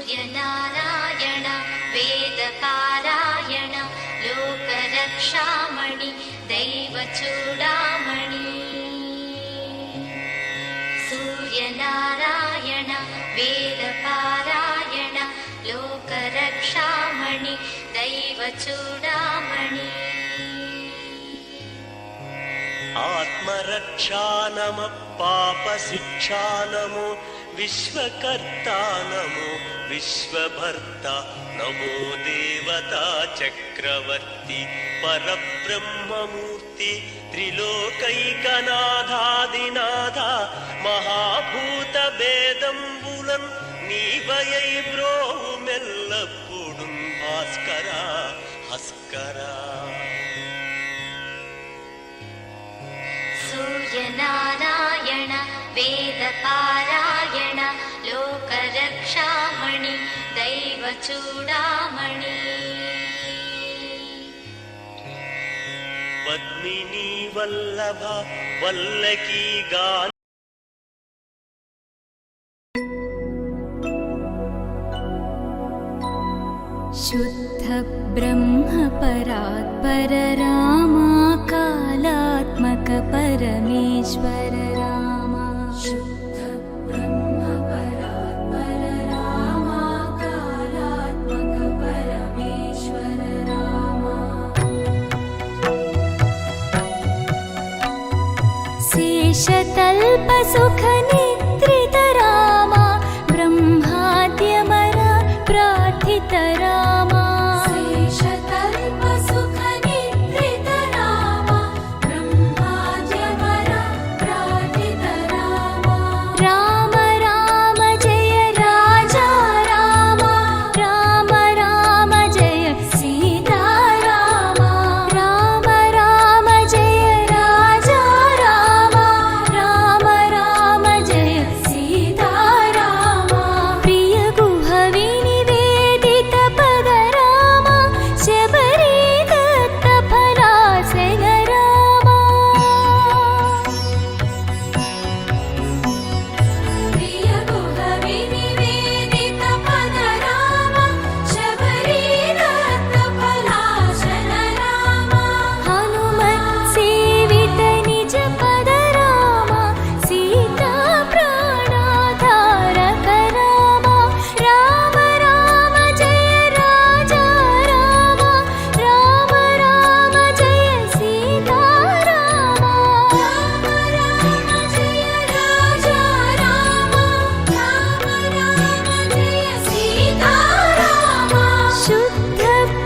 सूर्यनारायण वेदपारायण लोकरक्षामणि दैवचूडामणि सूर्यनारायण वेदपारायण लोकरक्षामणि दैवचूडामणि आत्मरक्षा नमः पापशिक्षा नमो विश्वकर्ता नमो विश्वभर्ता नमो देवता चक्रवर्ती परब्रह्ममूर्ति त्रिलोकैकनाथादिनाथा महाभूतभेदंबुलं नीवयै ब्रोहुमेल्लप्पुडुं भास्करा हस्करा सूर्यनारायण वेदपारायण लोकरक्षामणि दैवचूडामणि पद्मिनी वल्लभ वल्लकी गान शुद्ध ब्रह्म परात्पर रामा कालात्मक परमेश्वर रामा शुद्ध ब्रह्म परात्पर रामा कालात्मक परमेश्वर रामा शेषतल्प सुख निद्रित रामा ब्रह्माद्यमर प्रार्थित रामा शेषतल्प सुख निद्रित रामा ब्रह्माद्यमर प्रार्थित रामा राम राम जय राजा रामा राम राम जय सीता रामा राम राम जय राजा रामा राम राम जय सीता रामा प्रिय गुहवि निवेदित पद रामा शबरी दत्त फलासेन रामा प्रिय गुहवि निवेदित पद रामा शबरी दत्त फलासेन रामा हनुमत् सेवित निज पद रामा सीता प्राणाधारक रामा राम राम जय राजा रामा राम राम जय सीता रामा राम राम जय राजा रामा राम राम जय सीता रामा शुद्ध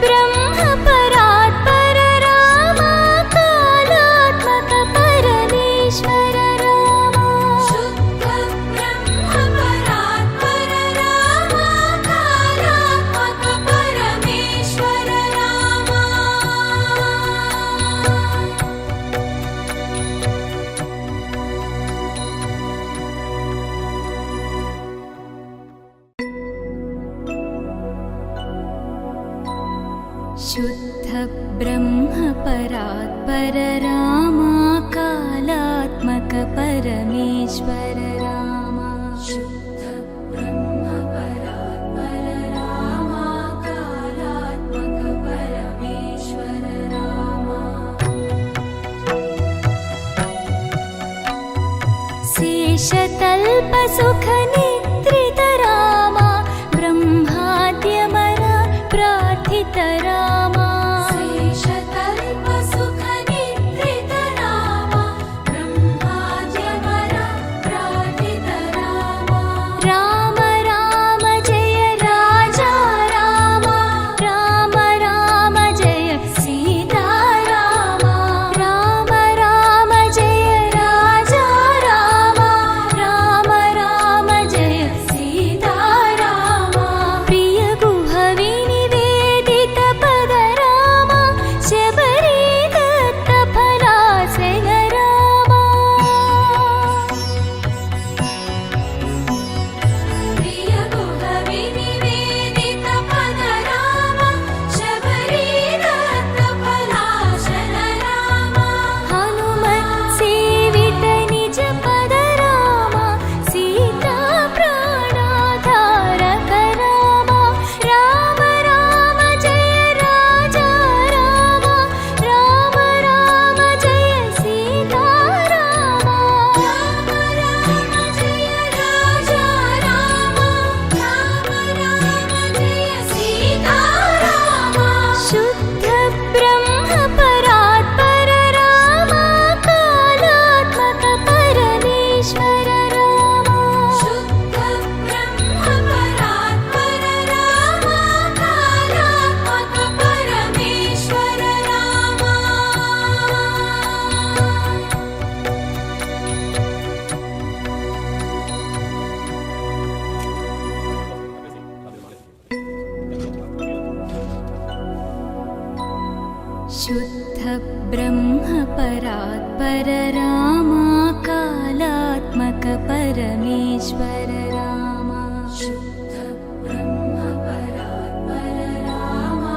ब्रह्म परात्पर रामा कालात्मक परमेश्वर रामा शुद्ध ब्रह्म परात्पर रामा कालात्मक परमेश्वर रामा शुद्ध ब्रह्म परात्पर रामा कालात्मक परमेश्वर रामा शुद्ध ब्रह्म परात्पर रामा कालात्मक परमेश्वर रामा शेषतल्प सुख निद्रित रामा ब्रह्माद्यमर प्रार्थित रामा शेषतल्प सुख निद्रित रामा ब्रह्माद्यमर प्रार्थित परात्पर रामा कालात्मक परमेश्वर रामा शुद्ध ब्रह्म परात्पर रामा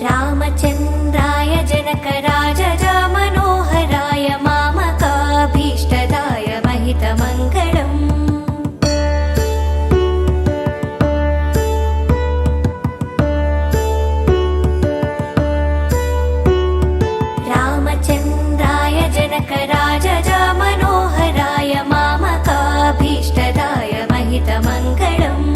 रामचन्द्राय जनकराजजा मनोहराय मामकाभीष्टदाय महितमङ्गलम् रामचन्द्राय जनकराजजा मनोहराय मामकाभीष्टदाय महितमङ्गलम्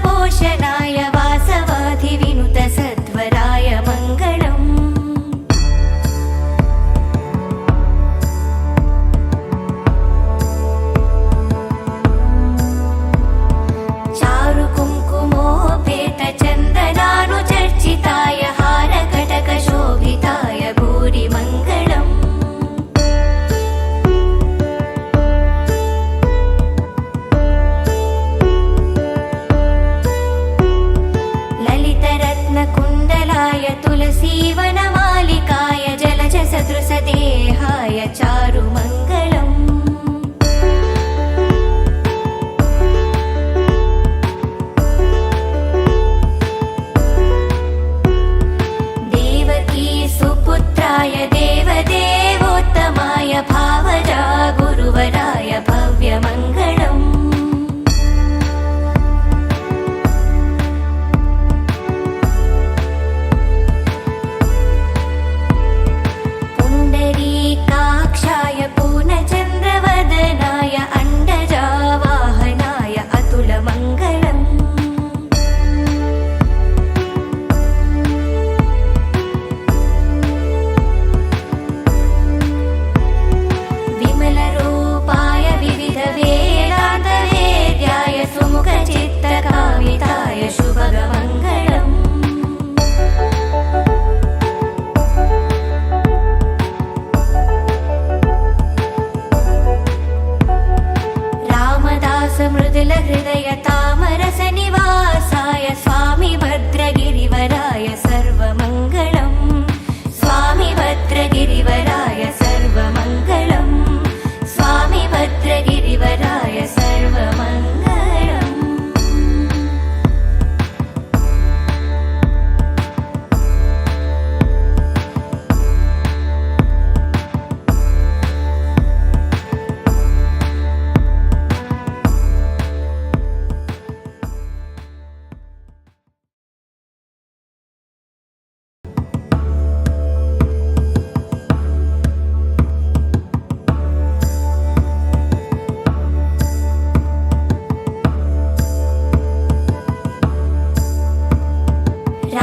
पोषणाय वासवाधिविनुत सध्वराय मङ्गलम् चारुकुङ्कुमोपेतचन्दनानुचर्चिताय हारकटकशोभिताय भूरिमङ्गलम् कुण्डलाय तुलसीवनमालिकाय जलजसदृशदेहाय चारुमङ्गलम् देवकी सुपुत्राय देवदेवोत्तमाय भावजा गुरुवराय भव्यमङ्गलम् काक्षाय पूर्णचन्द्रवदनाय अण्डजावाहनाय अतुलमङ्गलम् विमलरूपाय विविधवेदान्तवेद्याय सुमुखचित्तकामिताय शुभगमङ्गलम् मृदुलहृदय तामरसनिवासाय स्वामी भद्रगिरिवराय सर्वमङ्गलम् स्वामी भद्रगिरिवराय सर्वमङ्गलम् स्वामी भद्रगिरिवराय सर्वमङ्गलम्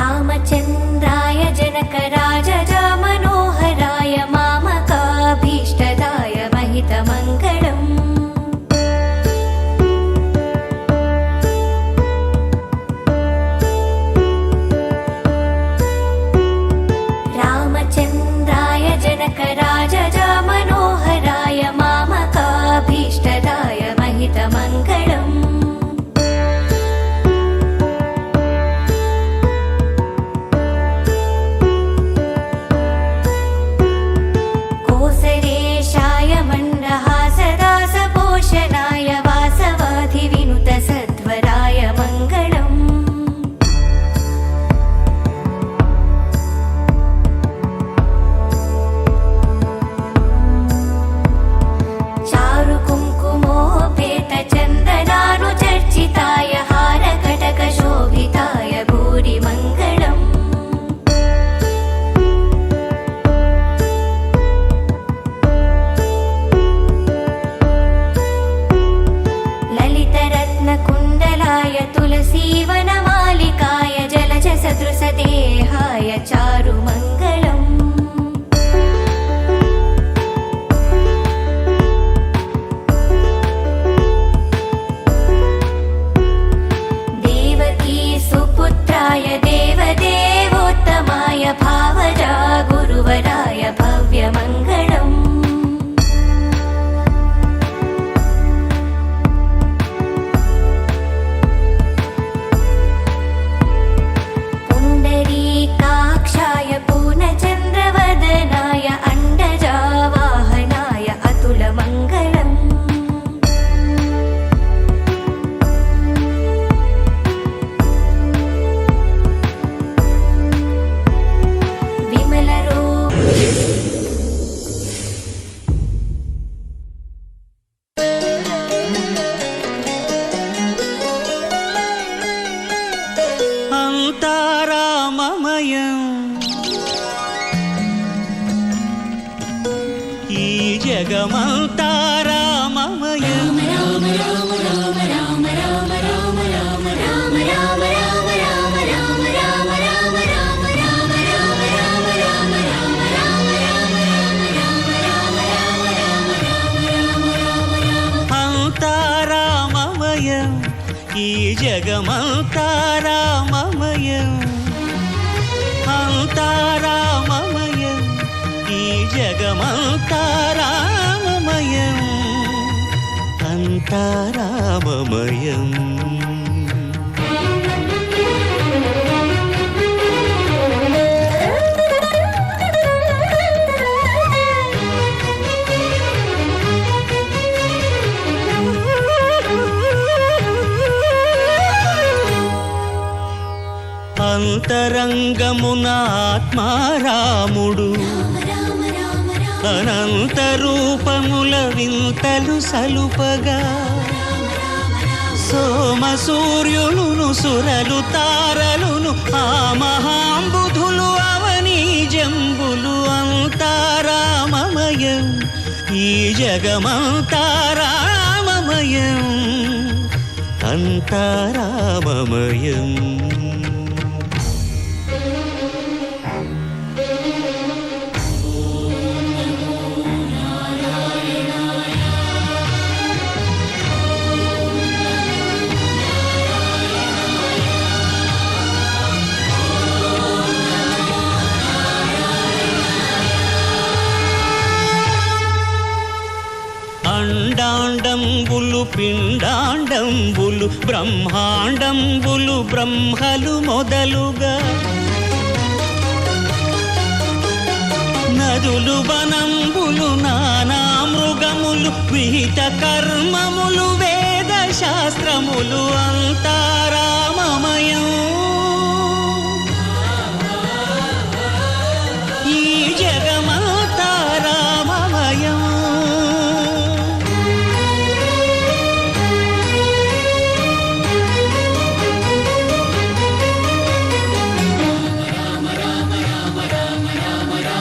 रामचन्द्राय जनकराजजा मनोहराय मामकाभीष्टदाय महितमङ्गलम् रामचन्द्राय जनकराजजा मनोहराय मामकाभीष्टदाय महितमङ्गलम् पोषणाय वासवाधिविनुत सध्वराय मङ्गलम् चारुकुङ्कुमोपेतचन्दना రామమయం ఈ జగమంతా రామమయం అంతా రామమయం ఈ జగమంతా రామమయం అంతా రామమయం ఈ జగమంతా రామమయం అంతా రామమయం అంతరంగమున ఆత్మారాముడు అనంత రూపముల వింతలు సలుపగా సోమ సూర్యులును సురలు తారలును ఆ మహాంబుధులు అవనీ జంబులు అంతారామమయం ఈ జగమంతారామమయం అంతారామమయం అండాండంబులు పిండాండంబులు బ్రహ్మాండంబులు బ్రహ్మలు మొదలుగా నదులు వనంబులు నానా మృగములు విహిత కర్మములు వేద శాస్త్రములు అంతారామమయం